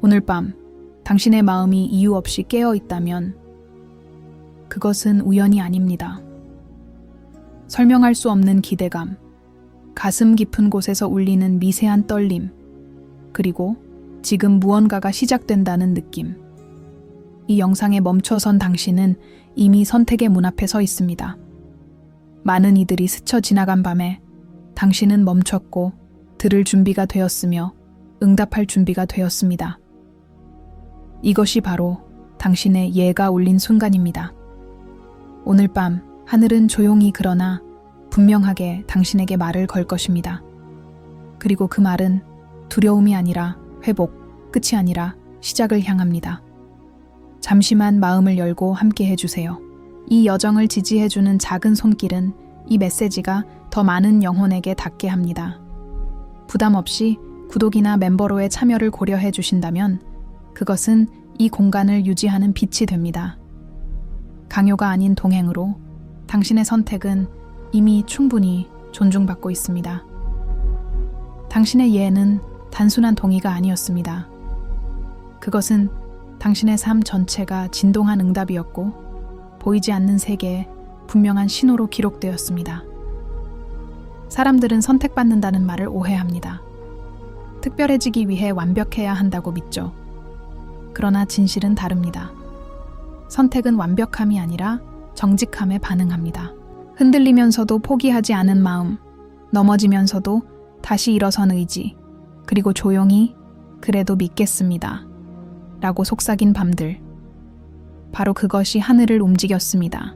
오늘 밤 당신의 마음이 이유 없이 깨어 있다면 그것은 우연이 아닙니다. 설명할 수 없는 기대감, 가슴 깊은 곳에서 울리는 미세한 떨림, 그리고 지금 무언가가 시작된다는 느낌. 이 영상에 멈춰선 당신은 이미 선택의 문 앞에 서 있습니다. 많은 이들이 스쳐 지나간 밤에 당신은 멈췄고 들을 준비가 되었으며 응답할 준비가 되었습니다. 이것이 바로 당신의 예가 울린 순간입니다. 오늘 밤 하늘은 조용히 그러나 분명하게 당신에게 말을 걸 것입니다. 그리고 그 말은 두려움이 아니라 회복, 끝이 아니라 시작을 향합니다. 잠시만 마음을 열고 함께 해주세요. 이 여정을 지지해주는 작은 손길은 이 메시지가 더 많은 영혼에게 닿게 합니다. 부담 없이 구독이나 멤버로의 참여를 고려해 주신다면 그것은 이 공간을 유지하는 빛이 됩니다. 강요가 아닌 동행으로 당신의 선택은 이미 충분히 존중받고 있습니다. 당신의 예는 단순한 동의가 아니었습니다. 그것은 당신의 삶 전체가 진동한 응답이었고 보이지 않는 세계에 분명한 신호로 기록되었습니다. 사람들은 선택받는다는 말을 오해합니다. 특별해지기 위해 완벽해야 한다고 믿죠. 그러나 진실은 다릅니다. 선택은 완벽함이 아니라 정직함에 반응합니다. 흔들리면서도 포기하지 않은 마음, 넘어지면서도 다시 일어선 의지, 그리고 조용히 그래도 믿겠습니다. 라고 속삭인 밤들. 바로 그것이 하늘을 움직였습니다.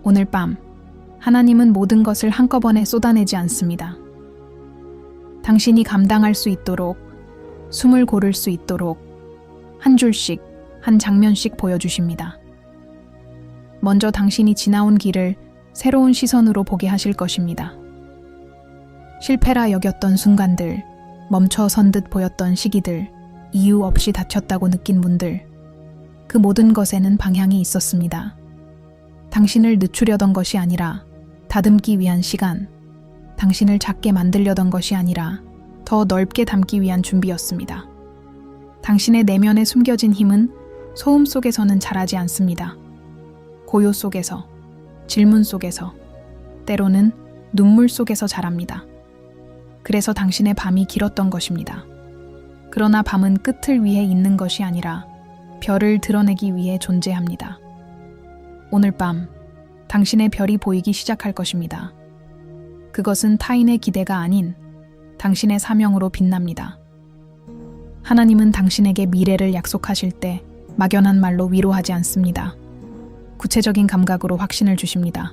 오늘 밤, 하나님은 모든 것을 한꺼번에 쏟아내지 않습니다. 당신이 감당할 수 있도록, 숨을 고를 수 있도록 한 줄씩, 한 장면씩 보여주십니다. 먼저 당신이 지나온 길을 새로운 시선으로 보게 하실 것입니다. 실패라 여겼던 순간들, 멈춰 선 듯 보였던 시기들, 이유 없이 다쳤다고 느낀 문들, 그 모든 것에는 방향이 있었습니다. 당신을 늦추려던 것이 아니라 다듬기 위한 시간, 당신을 작게 만들려던 것이 아니라 더 넓게 담기 위한 준비였습니다. 당신의 내면에 숨겨진 힘은 소음 속에서는 자라지 않습니다. 고요 속에서, 질문 속에서, 때로는 눈물 속에서 자랍니다. 그래서 당신의 밤이 길었던 것입니다. 그러나 밤은 끝을 위해 있는 것이 아니라 별을 드러내기 위해 존재합니다. 오늘 밤, 당신의 별이 보이기 시작할 것입니다. 그것은 타인의 기대가 아닌 당신의 사명으로 빛납니다. 하나님은 당신에게 미래를 약속하실 때 막연한 말로 위로하지 않습니다. 구체적인 감각으로 확신을 주십니다.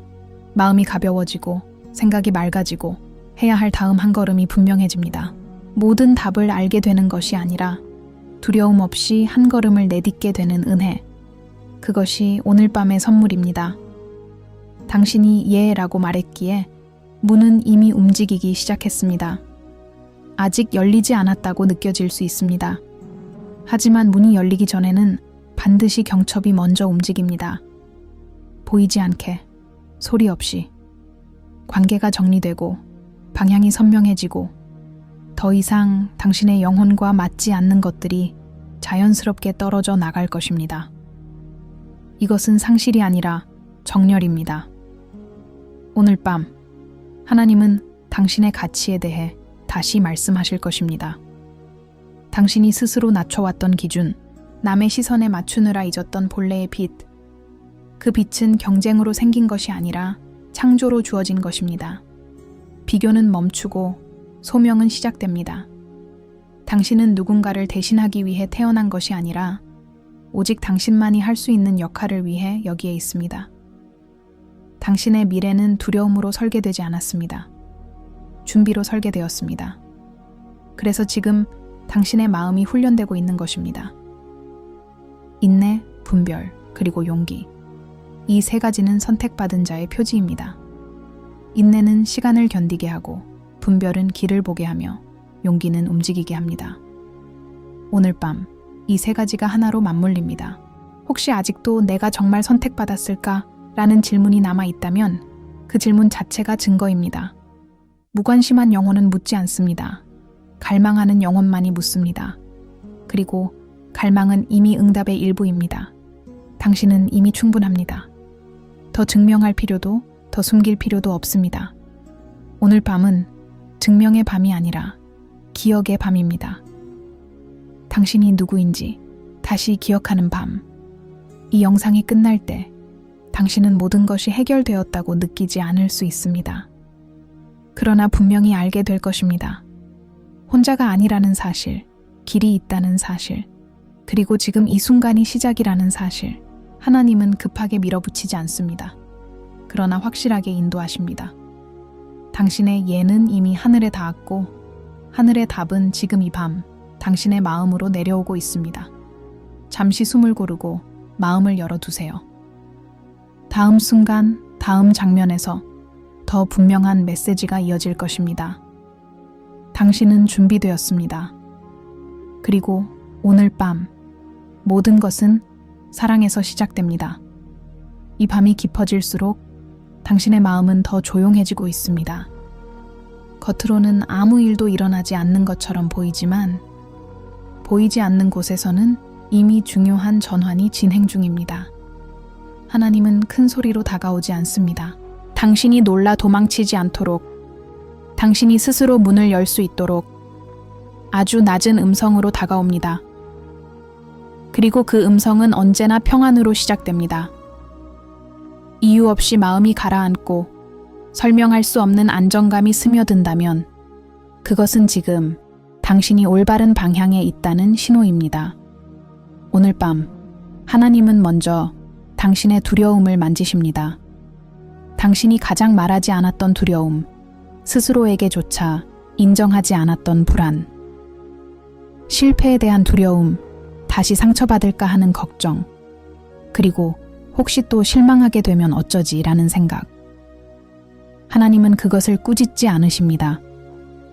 마음이 가벼워지고 생각이 맑아지고 해야 할 다음 한 걸음이 분명해집니다. 모든 답을 알게 되는 것이 아니라 두려움 없이 한 걸음을 내딛게 되는 은혜. 그것이 오늘 밤의 선물입니다. 당신이 예라고 말했기에 문은 이미 움직이기 시작했습니다. 아직 열리지 않았다고 느껴질 수 있습니다. 하지만 문이 열리기 전에는 반드시 경첩이 먼저 움직입니다. 보이지 않게, 소리 없이. 관계가 정리되고 방향이 선명해지고 더 이상 당신의 영혼과 맞지 않는 것들이 자연스럽게 떨어져 나갈 것입니다. 이것은 상실이 아니라 정렬입니다. 오늘 밤, 하나님은 당신의 가치에 대해 다시 말씀하실 것입니다. 당신이 스스로 낮춰왔던 기준, 남의 시선에 맞추느라 잊었던 본래의 빛, 그 빛은 경쟁으로 생긴 것이 아니라 창조로 주어진 것입니다. 비교는 멈추고 소명은 시작됩니다. 당신은 누군가를 대신하기 위해 태어난 것이 아니라 오직 당신만이 할 수 있는 역할을 위해 여기에 있습니다. 당신의 미래는 두려움으로 설계되지 않았습니다. 준비로 설계되었습니다. 그래서 지금 당신의 마음이 훈련되고 있는 것입니다. 인내, 분별, 그리고 용기. 이 세 가지는 선택받은 자의 표지입니다. 인내는 시간을 견디게 하고, 분별은 길을 보게 하며, 용기는 움직이게 합니다. 오늘 밤, 이 세 가지가 하나로 맞물립니다. 혹시 아직도 내가 정말 선택받았을까? 라는 질문이 남아있다면 그 질문 자체가 증거입니다. 무관심한 영혼은 묻지 않습니다. 갈망하는 영혼만이 묻습니다. 그리고 갈망은 이미 응답의 일부입니다. 당신은 이미 충분합니다. 더 증명할 필요도, 더 숨길 필요도 없습니다. 오늘 밤은 증명의 밤이 아니라 기억의 밤입니다. 당신이 누구인지 다시 기억하는 밤. 이 영상이 끝날 때 당신은 모든 것이 해결되었다고 느끼지 않을 수 있습니다. 그러나 분명히 알게 될 것입니다. 혼자가 아니라는 사실, 길이 있다는 사실, 그리고 지금 이 순간이 시작이라는 사실. 하나님은 급하게 밀어붙이지 않습니다. 그러나 확실하게 인도하십니다. 당신의 예는 이미 하늘에 닿았고 하늘의 답은 지금 이 밤 당신의 마음으로 내려오고 있습니다. 잠시 숨을 고르고 마음을 열어두세요. 다음 순간, 다음 장면에서 더 분명한 메시지가 이어질 것입니다. 당신은 준비되었습니다. 그리고 오늘 밤 모든 것은 사랑에서 시작됩니다. 이 밤이 깊어질수록 당신의 마음은 더 조용해지고 있습니다. 겉으로는 아무 일도 일어나지 않는 것처럼 보이지만 보이지 않는 곳에서는 이미 중요한 전환이 진행 중입니다. 하나님은 큰 소리로 다가오지 않습니다. 당신이 놀라 도망치지 않도록, 당신이 스스로 문을 열 수 있도록 아주 낮은 음성으로 다가옵니다. 그리고 그 음성은 언제나 평안으로 시작됩니다. 이유 없이 마음이 가라앉고 설명할 수 없는 안정감이 스며든다면 그것은 지금 당신이 올바른 방향에 있다는 신호입니다. 오늘 밤 하나님은 먼저 당신의 두려움을 만지십니다. 당신이 가장 말하지 않았던 두려움, 스스로에게조차 인정하지 않았던 불안, 실패에 대한 두려움, 다시 상처받을까 하는 걱정, 그리고 혹시 또 실망하게 되면 어쩌지라는 생각. 하나님은 그것을 꾸짖지 않으십니다.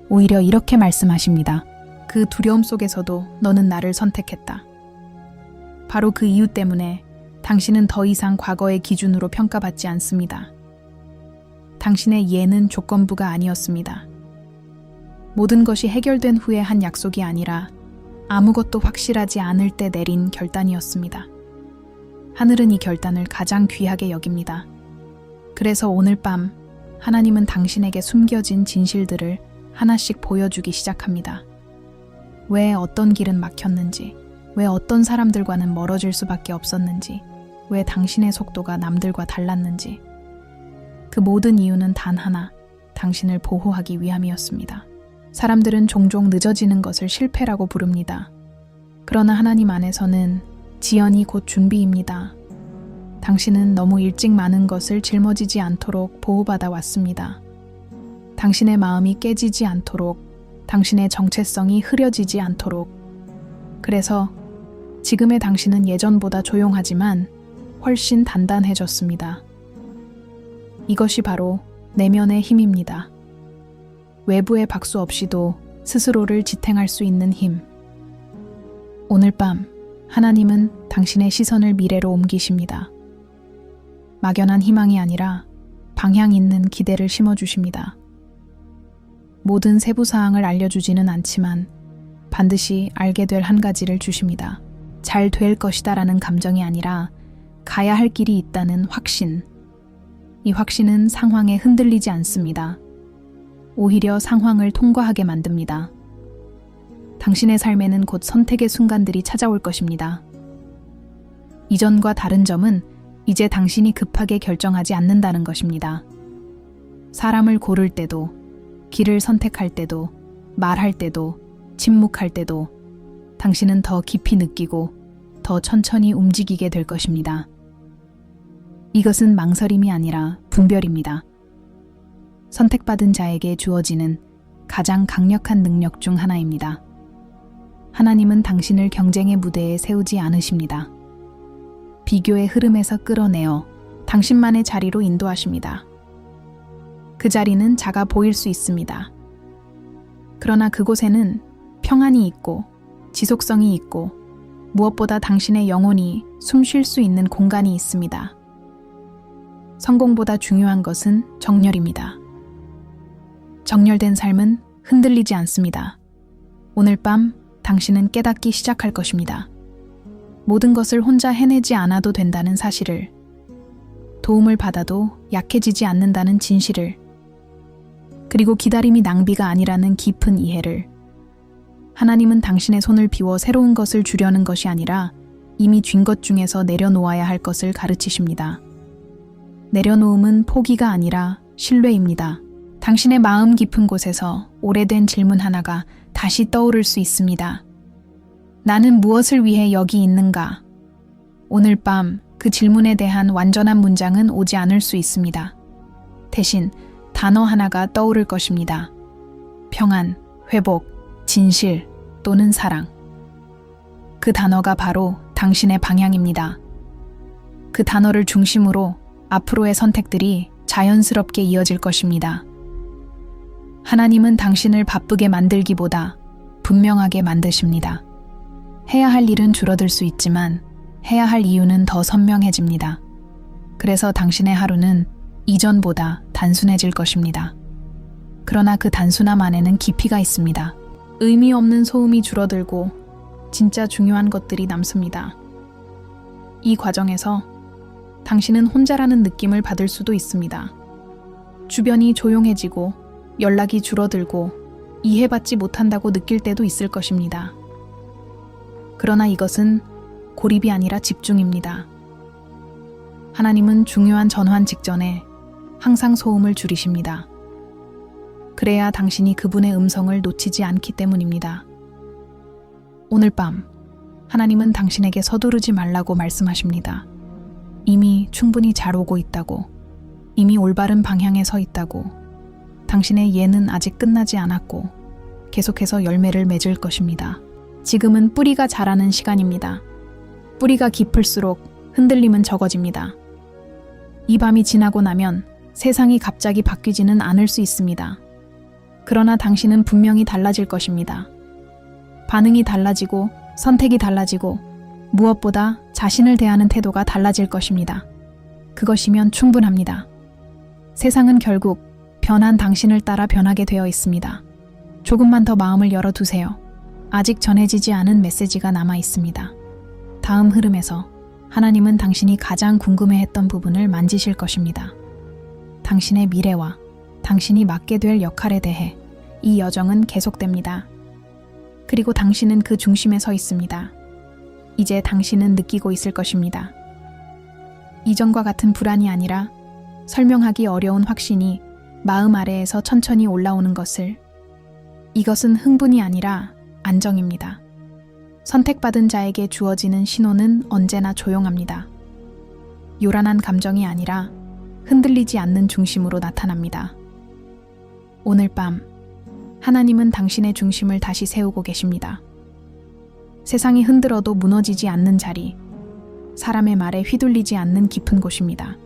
오히려 이렇게 말씀하십니다. 그 두려움 속에서도 너는 나를 선택했다. 바로 그 이유 때문에 당신은 더 이상 과거의 기준으로 평가받지 않습니다. 당신의 예는 조건부가 아니었습니다. 모든 것이 해결된 후에 한 약속이 아니라 아무것도 확실하지 않을 때 내린 결단이었습니다. 하늘은 이 결단을 가장 귀하게 여깁니다. 그래서 오늘 밤 하나님은 당신에게 숨겨진 진실들을 하나씩 보여주기 시작합니다. 왜 어떤 길은 막혔는지, 왜 어떤 사람들과는 멀어질 수밖에 없었는지, 왜 당신의 속도가 남들과 달랐는지. 그 모든 이유는 단 하나, 당신을 보호하기 위함이었습니다. 사람들은 종종 늦어지는 것을 실패라고 부릅니다. 그러나 하나님 안에서는 지연이 곧 준비입니다. 당신은 너무 일찍 많은 것을 짊어지지 않도록 보호받아 왔습니다. 당신의 마음이 깨지지 않도록, 당신의 정체성이 흐려지지 않도록. 그래서 지금의 당신은 예전보다 조용하지만 훨씬 단단해졌습니다. 이것이 바로 내면의 힘입니다. 외부의 박수 없이도 스스로를 지탱할 수 있는 힘. 오늘 밤 하나님은 당신의 시선을 미래로 옮기십니다. 막연한 희망이 아니라 방향 있는 기대를 심어주십니다. 모든 세부사항을 알려주지는 않지만 반드시 알게 될 한 가지를 주십니다. 잘 될 것이다라는 감정이 아니라 가야 할 길이 있다는 확신. 이 확신은 상황에 흔들리지 않습니다. 오히려 상황을 통과하게 만듭니다. 당신의 삶에는 곧 선택의 순간들이 찾아올 것입니다. 이전과 다른 점은 이제 당신이 급하게 결정하지 않는다는 것입니다. 사람을 고를 때도, 길을 선택할 때도, 말할 때도, 침묵할 때도 당신은 더 깊이 느끼고 더 천천히 움직이게 될 것입니다. 이것은 망설임이 아니라 분별입니다. 선택받은 자에게 주어지는 가장 강력한 능력 중 하나입니다. 하나님은 당신을 경쟁의 무대에 세우지 않으십니다. 비교의 흐름에서 끌어내어 당신만의 자리로 인도하십니다. 그 자리는 작아 보일 수 있습니다. 그러나 그곳에는 평안이 있고 지속성이 있고 무엇보다 당신의 영혼이 숨 쉴 수 있는 공간이 있습니다. 성공보다 중요한 것은 정렬입니다. 정렬된 삶은 흔들리지 않습니다. 오늘 밤 당신은 깨닫기 시작할 것입니다. 모든 것을 혼자 해내지 않아도 된다는 사실을, 도움을 받아도 약해지지 않는다는 진실을, 그리고 기다림이 낭비가 아니라는 깊은 이해를. 하나님은 당신의 손을 비워 새로운 것을 주려는 것이 아니라 이미 쥔 것 중에서 내려놓아야 할 것을 가르치십니다. 내려놓음은 포기가 아니라 신뢰입니다. 당신의 마음 깊은 곳에서 오래된 질문 하나가 다시 떠오를 수 있습니다. 나는 무엇을 위해 여기 있는가? 오늘 밤 그 질문에 대한 완전한 문장은 오지 않을 수 있습니다. 대신 단어 하나가 떠오를 것입니다. 평안, 회복, 진실 또는 사랑. 그 단어가 바로 당신의 방향입니다. 그 단어를 중심으로 앞으로의 선택들이 자연스럽게 이어질 것입니다. 하나님은 당신을 바쁘게 만들기보다 분명하게 만드십니다. 해야 할 일은 줄어들 수 있지만 해야 할 이유는 더 선명해집니다. 그래서 당신의 하루는 이전보다 단순해질 것입니다. 그러나 그 단순함 안에는 깊이가 있습니다. 의미 없는 소음이 줄어들고 진짜 중요한 것들이 남습니다. 이 과정에서 당신은 혼자라는 느낌을 받을 수도 있습니다. 주변이 조용해지고 연락이 줄어들고 이해받지 못한다고 느낄 때도 있을 것입니다. 그러나 이것은 고립이 아니라 집중입니다. 하나님은 중요한 전환 직전에 항상 소음을 줄이십니다. 그래야 당신이 그분의 음성을 놓치지 않기 때문입니다. 오늘 밤 하나님은 당신에게 서두르지 말라고 말씀하십니다. 이미 충분히 잘 오고 있다고, 이미 올바른 방향에 서 있다고, 당신의 예는 아직 끝나지 않았고 계속해서 열매를 맺을 것입니다. 지금은 뿌리가 자라는 시간입니다. 뿌리가 깊을수록 흔들림은 적어집니다. 이 밤이 지나고 나면 세상이 갑자기 바뀌지는 않을 수 있습니다. 그러나 당신은 분명히 달라질 것입니다. 반응이 달라지고 선택이 달라지고 무엇보다 자신을 대하는 태도가 달라질 것입니다. 그것이면 충분합니다. 세상은 결국 변한 당신을 따라 변하게 되어 있습니다. 조금만 더 마음을 열어두세요. 아직 전해지지 않은 메시지가 남아 있습니다. 다음 흐름에서 하나님은 당신이 가장 궁금해했던 부분을 만지실 것입니다. 당신의 미래와 당신이 맡게 될 역할에 대해 이 여정은 계속됩니다. 그리고 당신은 그 중심에 서 있습니다. 이제 당신은 느끼고 있을 것입니다. 이전과 같은 불안이 아니라 설명하기 어려운 확신이 마음 아래에서 천천히 올라오는 것을. 이것은 흥분이 아니라 안정입니다. 선택받은 자에게 주어지는 신호는 언제나 조용합니다. 요란한 감정이 아니라 흔들리지 않는 중심으로 나타납니다. 오늘 밤 하나님은 당신의 중심을 다시 세우고 계십니다. 세상이 흔들어도 무너지지 않는 자리, 사람의 말에 휘둘리지 않는 깊은 곳입니다.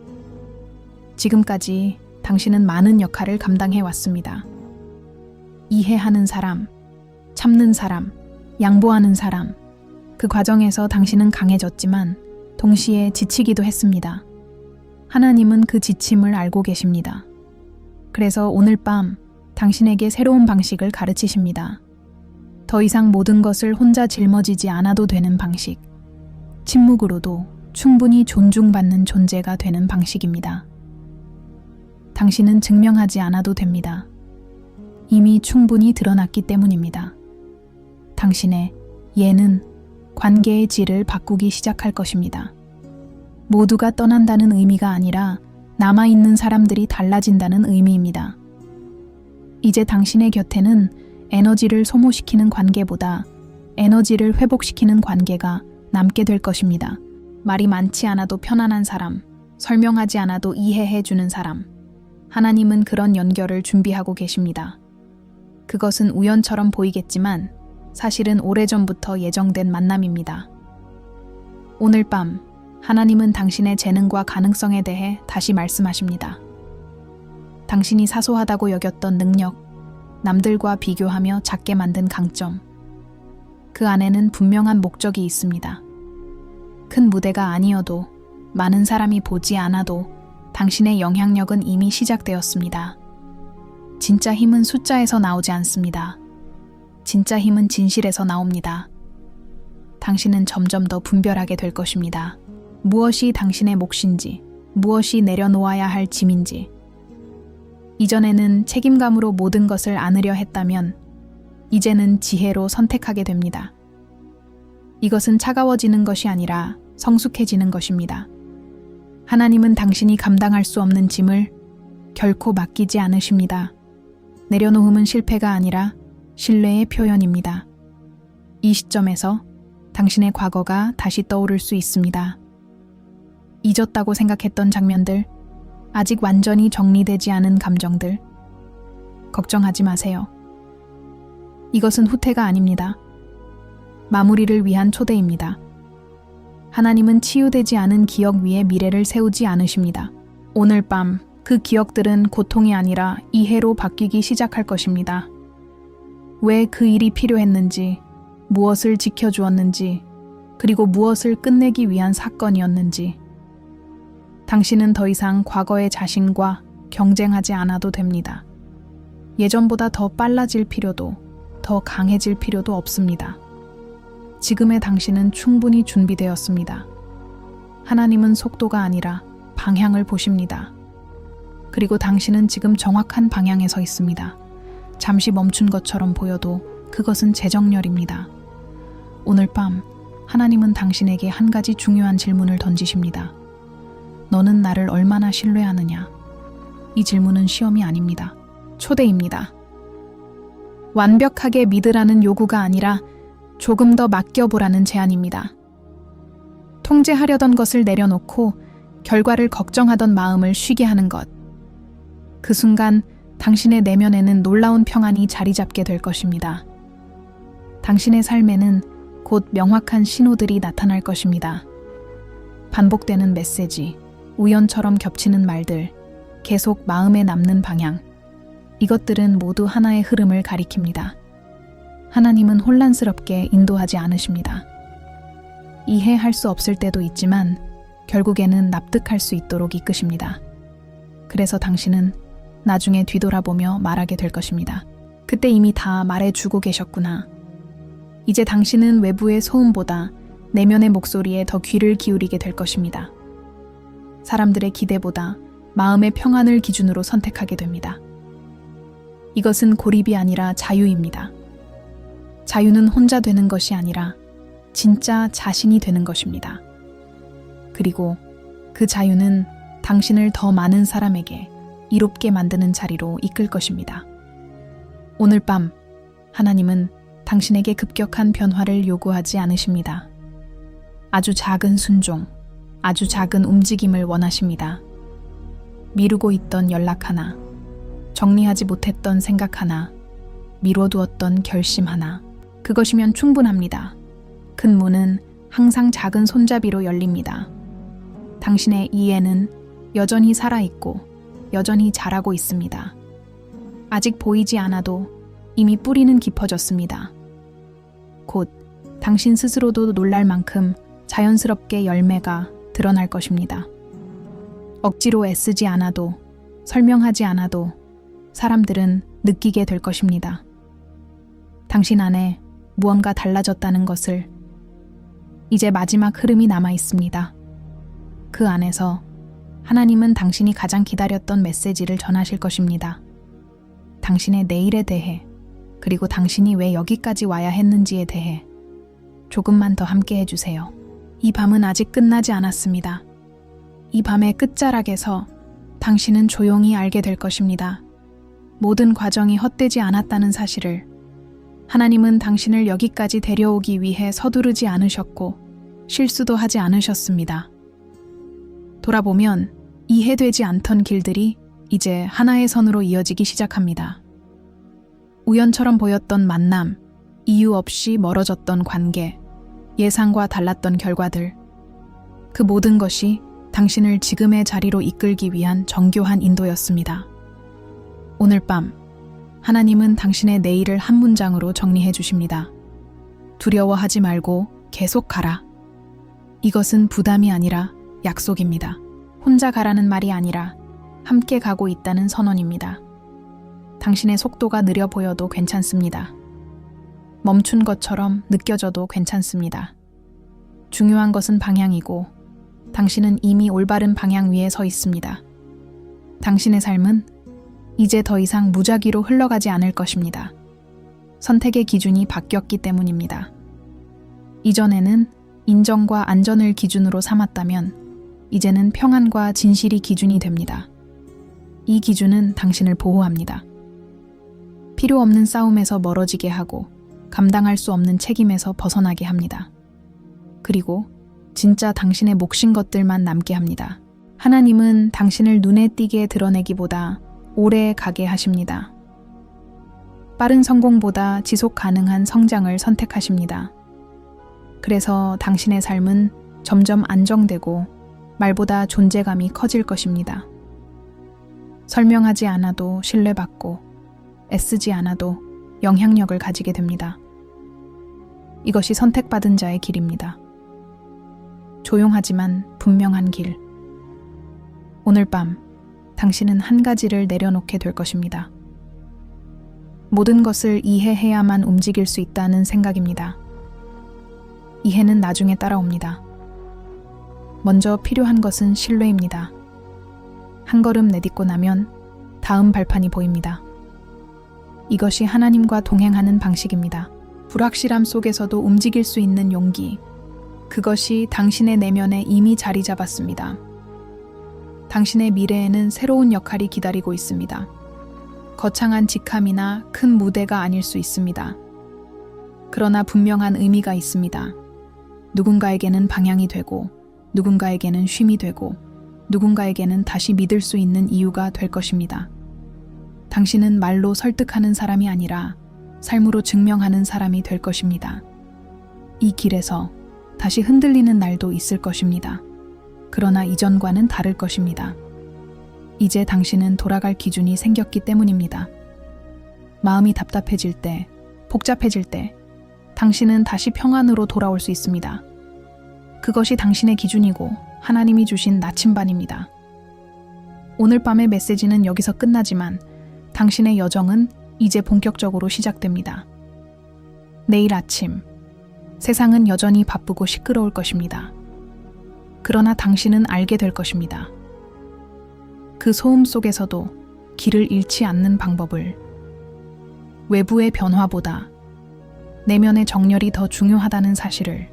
지금까지 당신은 많은 역할을 감당해 왔습니다. 이해하는 사람, 참는 사람, 양보하는 사람. 그 과정에서 당신은 강해졌지만 동시에 지치기도 했습니다. 하나님은 그 지침을 알고 계십니다. 그래서 오늘 밤 당신에게 새로운 방식을 가르치십니다. 더 이상 모든 것을 혼자 짊어지지 않아도 되는 방식. 침묵으로도 충분히 존중받는 존재가 되는 방식입니다. 당신은 증명하지 않아도 됩니다. 이미 충분히 드러났기 때문입니다. 당신의 예는 관계의 질을 바꾸기 시작할 것입니다. 모두가 떠난다는 의미가 아니라 남아있는 사람들이 달라진다는 의미입니다. 이제 당신의 곁에는 에너지를 소모시키는 관계보다 에너지를 회복시키는 관계가 남게 될 것입니다. 말이 많지 않아도 편안한 사람, 설명하지 않아도 이해해주는 사람. 하나님은 그런 연결을 준비하고 계십니다. 그것은 우연처럼 보이겠지만 사실은 오래전부터 예정된 만남입니다. 오늘 밤 하나님은 당신의 재능과 가능성에 대해 다시 말씀하십니다. 당신이 사소하다고 여겼던 능력, 남들과 비교하며 작게 만든 강점. 그 안에는 분명한 목적이 있습니다. 큰 무대가 아니어도, 많은 사람이 보지 않아도 당신의 영향력은 이미 시작되었습니다. 진짜 힘은 숫자에서 나오지 않습니다. 진짜 힘은 진실에서 나옵니다. 당신은 점점 더 분별하게 될 것입니다. 무엇이 당신의 몫인지, 무엇이 내려놓아야 할 짐인지. 이전에는 책임감으로 모든 것을 안으려 했다면 이제는 지혜로 선택하게 됩니다. 이것은 차가워지는 것이 아니라 성숙해지는 것입니다. 하나님은 당신이 감당할 수 없는 짐을 결코 맡기지 않으십니다. 내려놓음은 실패가 아니라 신뢰의 표현입니다. 이 시점에서 당신의 과거가 다시 떠오를 수 있습니다. 잊었다고 생각했던 장면들, 아직 완전히 정리되지 않은 감정들. 걱정하지 마세요. 이것은 후퇴가 아닙니다. 마무리를 위한 초대입니다. 하나님은 치유되지 않은 기억 위에 미래를 세우지 않으십니다. 오늘 밤 그 기억들은 고통이 아니라 이해로 바뀌기 시작할 것입니다. 왜 그 일이 필요했는지, 무엇을 지켜주었는지, 그리고 무엇을 끝내기 위한 사건이었는지. 당신은 더 이상 과거의 자신과 경쟁하지 않아도 됩니다. 예전보다 더 빨라질 필요도, 더 강해질 필요도 없습니다. 지금의 당신은 충분히 준비되었습니다. 하나님은 속도가 아니라 방향을 보십니다. 그리고 당신은 지금 정확한 방향에 서 있습니다. 잠시 멈춘 것처럼 보여도 그것은 재정렬입니다. 오늘 밤 하나님은 당신에게 한 가지 중요한 질문을 던지십니다. 너는 나를 얼마나 신뢰하느냐? 이 질문은 시험이 아닙니다. 초대입니다. 완벽하게 믿으라는 요구가 아니라 조금 더 맡겨보라는 제안입니다. 통제하려던 것을 내려놓고 결과를 걱정하던 마음을 쉬게 하는 것. 그 순간 당신의 내면에는 놀라운 평안이 자리 잡게 될 것입니다. 당신의 삶에는 곧 명확한 신호들이 나타날 것입니다. 반복되는 메시지, 우연처럼 겹치는 말들, 계속 마음에 남는 방향. 이것들은 모두 하나의 흐름을 가리킵니다. 하나님은 혼란스럽게 인도하지 않으십니다. 이해할 수 없을 때도 있지만 결국에는 납득할 수 있도록 이끄십니다. 그래서 당신은 나중에 뒤돌아보며 말하게 될 것입니다. 그때 이미 다 말해주고 계셨구나. 이제 당신은 외부의 소음보다 내면의 목소리에 더 귀를 기울이게 될 것입니다. 사람들의 기대보다 마음의 평안을 기준으로 선택하게 됩니다. 이것은 고립이 아니라 자유입니다. 자유는 혼자 되는 것이 아니라 진짜 자신이 되는 것입니다. 그리고 그 자유는 당신을 더 많은 사람에게 이롭게 만드는 자리로 이끌 것입니다. 오늘 밤 하나님은 당신에게 급격한 변화를 요구하지 않으십니다. 아주 작은 순종, 아주 작은 움직임을 원하십니다. 미루고 있던 연락 하나, 정리하지 못했던 생각 하나, 미뤄두었던 결심 하나. 그것이면 충분합니다. 큰 문은 항상 작은 손잡이로 열립니다. 당신의 이해는 여전히 살아있고 여전히 자라고 있습니다. 아직 보이지 않아도 이미 뿌리는 깊어졌습니다. 곧 당신 스스로도 놀랄 만큼 자연스럽게 열매가 드러날 것입니다. 억지로 애쓰지 않아도, 설명하지 않아도 사람들은 느끼게 될 것입니다. 당신 안에 무언가 달라졌다는 것을. 이제 마지막 흐름이 남아 있습니다. 그 안에서 하나님은 당신이 가장 기다렸던 메시지를 전하실 것입니다. 당신의 내일에 대해, 그리고 당신이 왜 여기까지 와야 했는지에 대해 조금만 더 함께 해주세요. 이 밤은 아직 끝나지 않았습니다. 이 밤의 끝자락에서 당신은 조용히 알게 될 것입니다. 모든 과정이 헛되지 않았다는 사실을. 하나님은 당신을 여기까지 데려오기 위해 서두르지 않으셨고 실수도 하지 않으셨습니다. 돌아보면 이해되지 않던 길들이 이제 하나의 선으로 이어지기 시작합니다. 우연처럼 보였던 만남, 이유 없이 멀어졌던 관계, 예상과 달랐던 결과들. 그 모든 것이 당신을 지금의 자리로 이끌기 위한 정교한 인도였습니다. 오늘 밤 하나님은 당신의 내일을 한 문장으로 정리해 주십니다. 두려워하지 말고 계속 가라. 이것은 부담이 아니라 약속입니다. 혼자 가라는 말이 아니라 함께 가고 있다는 선언입니다. 당신의 속도가 느려 보여도 괜찮습니다. 멈춘 것처럼 느껴져도 괜찮습니다. 중요한 것은 방향이고 당신은 이미 올바른 방향 위에 서 있습니다. 당신의 삶은 이제 더 이상 무작위로 흘러가지 않을 것입니다. 선택의 기준이 바뀌었기 때문입니다. 이전에는 인정과 안전을 기준으로 삼았다면 이제는 평안과 진실이 기준이 됩니다. 이 기준은 당신을 보호합니다. 필요 없는 싸움에서 멀어지게 하고 감당할 수 없는 책임에서 벗어나게 합니다. 그리고 진짜 당신의 몫인 것들만 남게 합니다. 하나님은 당신을 눈에 띄게 드러내기보다 오래 가게 하십니다. 빠른 성공보다 지속 가능한 성장을 선택하십니다. 그래서 당신의 삶은 점점 안정되고 말보다 존재감이 커질 것입니다. 설명하지 않아도 신뢰받고 애쓰지 않아도 영향력을 가지게 됩니다. 이것이 선택받은 자의 길입니다. 조용하지만 분명한 길. 오늘 밤 당신은 한 가지를 내려놓게 될 것입니다. 모든 것을 이해해야만 움직일 수 있다는 생각입니다. 이해는 나중에 따라옵니다. 먼저 필요한 것은 신뢰입니다. 한 걸음 내딛고 나면 다음 발판이 보입니다. 이것이 하나님과 동행하는 방식입니다. 불확실함 속에서도 움직일 수 있는 용기. 그것이 당신의 내면에 이미 자리 잡았습니다. 당신의 미래에는 새로운 역할이 기다리고 있습니다. 거창한 직함이나 큰 무대가 아닐 수 있습니다. 그러나 분명한 의미가 있습니다. 누군가에게는 방향이 되고, 누군가에게는 쉼이 되고, 누군가에게는 다시 믿을 수 있는 이유가 될 것입니다. 당신은 말로 설득하는 사람이 아니라 삶으로 증명하는 사람이 될 것입니다. 이 길에서 다시 흔들리는 날도 있을 것입니다. 그러나 이전과는 다를 것입니다. 이제 당신은 돌아갈 기준이 생겼기 때문입니다. 마음이 답답해질 때, 복잡해질 때, 당신은 다시 평안으로 돌아올 수 있습니다. 그것이 당신의 기준이고 하나님이 주신 나침반입니다. 오늘 밤의 메시지는 여기서 끝나지만 당신의 여정은 이제 본격적으로 시작됩니다. 내일 아침, 세상은 여전히 바쁘고 시끄러울 것입니다. 그러나 당신은 알게 될 것입니다. 그 소음 속에서도 길을 잃지 않는 방법을. 외부의 변화보다 내면의 정렬이 더 중요하다는 사실을.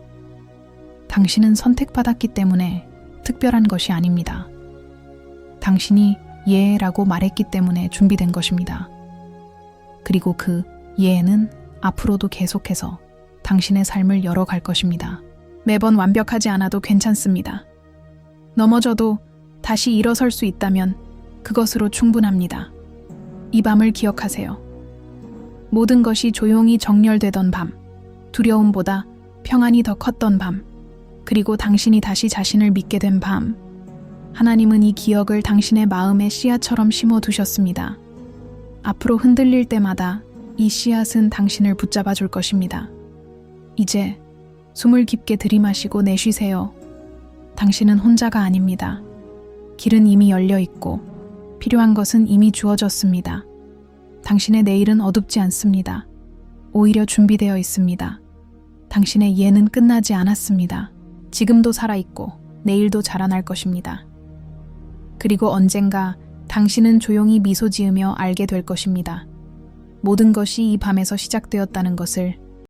당신은 선택받았기 때문에 특별한 것이 아닙니다. 당신이 예라고 말했기 때문에 준비된 것입니다. 그리고 그 예는 앞으로도 계속해서 당신의 삶을 열어갈 것입니다. 매번 완벽하지 않아도 괜찮습니다. 넘어져도 다시 일어설 수 있다면 그것으로 충분합니다. 이 밤을 기억하세요. 모든 것이 조용히 정렬되던 밤, 두려움보다 평안이 더 컸던 밤, 그리고 당신이 다시 자신을 믿게 된 밤. 하나님은 이 기억을 당신의 마음에 씨앗처럼 심어두셨습니다. 앞으로 흔들릴 때마다 이 씨앗은 당신을 붙잡아 줄 것입니다. 이제 숨을 깊게 들이마시고 내쉬세요. 당신은 혼자가 아닙니다. 길은 이미 열려 있고 필요한 것은 이미 주어졌습니다. 당신의 내일은 어둡지 않습니다. 오히려 준비되어 있습니다. 당신의 예는 끝나지 않았습니다. 지금도 살아있고 내일도 자라날 것입니다. 그리고 언젠가 당신은 조용히 미소 지으며 알게 될 것입니다. 모든 것이 이 밤에서 시작되었다는 것을.